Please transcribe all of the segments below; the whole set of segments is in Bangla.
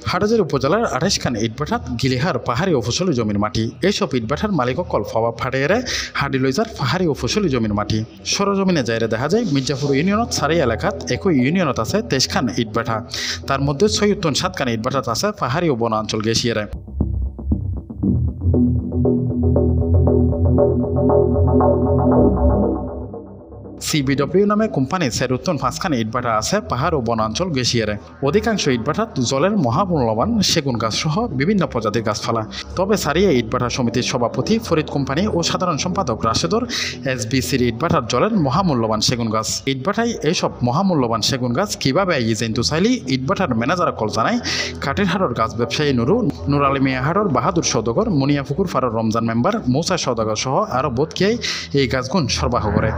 হাটহাজারী উপজেলার 28 খান ইটভাটাত গিলিহার পাহাড়ি ও ফসলি জমির মাটি। এইসব ইটভাটার মালিকসকল ফবা ফাড়েয়েরে হাডি লইজার পাহাড়ি ও ফসলি জমির মাটি। সরজমিনে যাইরে দেখা যায় মির্জাপুর ইউনিয়নত সারি এলাকাত একই ইউনিয়নত আছে 23 খান ইটভাটা। তার মধ্যে 57 খান ইটভাটাত আছে পাহাড়ি ও বনাঞ্চল গেছিয়েরে। সিবিডব্লিউ নামে কোম্পানি 5 খান ইটভাটা আছে পাহাড় ও বনাঞ্চল গেছিয়ারে। অধিকাংশ ইটভাটাত জলের মহামূল্যবান সেগুন গাছ সহ বিভিন্ন প্রজাতির গাছপালা। তবে সারিয়া ইটভাটা সমিতির সভাপতি ফরিদ কোম্পানি ও সাধারণ সম্পাদক রাশেদর এসবিসির ইটভাটার জলের মহামূল্যবান সেগুন গাছ। ইটভাটায় এইসব মহামূল্যবান সেগুন গাছ কিভাবে ইজেন্টু চাইলি ইটভাটার ম্যানেজার কল জানায় কাটিরহাটর গাছ ব্যবসায়ী নুর আলী মিয়াহাটর বাহাদুর সৌদাগর মুনিয়াপুকুর ফারর রমজান মেম্বার মৌসা সৌদাগর সহ আরও বোধকিয়াই এই গাছগুণ সরবরাহ করে।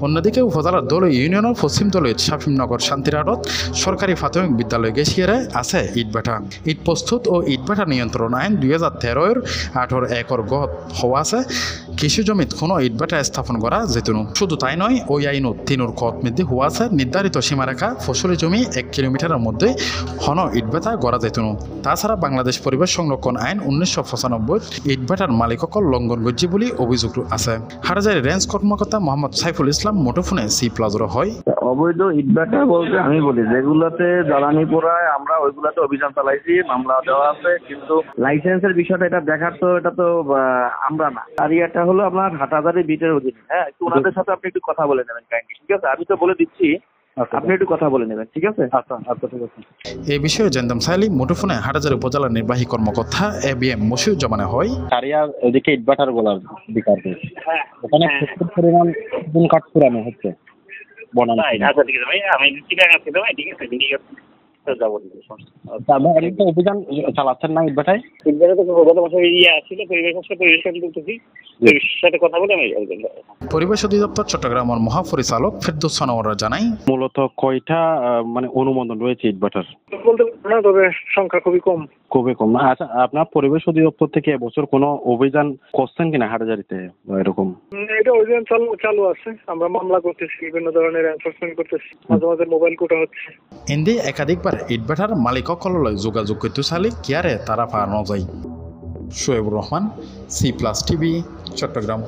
অন্যদিকে উপজেলার দলই ইউনিয়নের পশ্চিম দলই শাফিমনগর শান্তিরাটত সরকারি প্রাথমিক বিদ্যালয় গেছিয়ারে আছে ইটভাটা। ইট প্রস্তুত ও ইটভাটা নিয়ন্ত্রণ আইন 2013-এর 18 একর গত হওয়া আছে কৃষি জমিত কোনো ইটভাটা স্থাপন করা যেতুনো। শুধু তাই নয়, ওই আইনত 3 কত মধ্যে হওয়া আছে নির্ধারিত সীমারেখা ফসলি জমি 1 কিলোমিটারের মধ্যে হন ইটভাটা গড়া যেতুনো। তাছাড়া বাংলাদেশ পরিবেশ সংরক্ষণ আইন 1995 ইটভাটার মালিকসকল লঙ্ঘন করছে বলে অভিযোগ আছে। হাটহাজারী রেঞ্জ কর্মকর্তা মোহাম্মদ সাইফুল ইসলাম মুঠোফোনে সি প্লাজর হয়। অবৈধ ইটভাটা বলতে আমি বলি যেগুলোতে জ্বালানি পোড়ায় আমরা ওইগুলোতে অভিযান চালাইছি, মামলা দেওয়া আছে, কিন্তু লাইসেন্সের বিষয়টা এটা দেখার তো এটা তো আমরা না। আর এটা হলো আপনার হাটহাজারী বিটের অধীনে। হ্যাঁ, একটু ওনাদের সাথে আপনি একটু কথা বলে নেবেন কাইন্ডলি, ঠিক আছে? আমি তো বলে দিচ্ছি, আপনি একটু কথা বলে নেবেন, ঠিক আছে? আচ্ছা ঠিক আছে। এই বিষয়ে জানতাম চাইলে মুঠোফোনে হাটহাজারী উপজেলার নির্বাহী কর্মকর্তা ABM মশিউজ্জামানে হয়। সারিয়ার এদিকে ইটভাটার গোলার বিকার ওখানে প্রচুর পরিমাণ সেগুন কাঠ পুরানো হচ্ছে বনাঞ্চল। আচ্ছা ঠিক আছে ভাই, আমি চিটাগাং ছিল ভাই, ঠিক আছে ঠিক আছে যাবো। অভিযান চালাচ্ছেন না ইটভাটায়? পরিবেশ অধিদপ্তর চট্টগ্রামের মহাপরিচালক ফেরদৌস সানোয়ারা জানাই, মূলত কয়টা মানে অনুমোদন রয়েছে ইটভাটার? বলতে না, তবে সংখ্যা খুবই কম। আচ্ছা, আপনার পরিবেশ অধিদপ্তর থেকে এবছর কোনো অভিযান করছেন কিনা হাটহাজারীতে এরকম? এটা অভিযান চালু আছে, আমরা মামলা করতেছি, বিভিন্ন ধরনের এনফোর্সমেন্ট করতেছি, মাঝে মাঝে মোবাইল কোটা হচ্ছে। এন্দে একাধিকবার ইটভাটার মালিকসকললৈ যোগাযোগ করতে চাইলে কিয়ারে তারা পাওয়া যায়। Shoebur Rahman, C+ TV, Chittagong.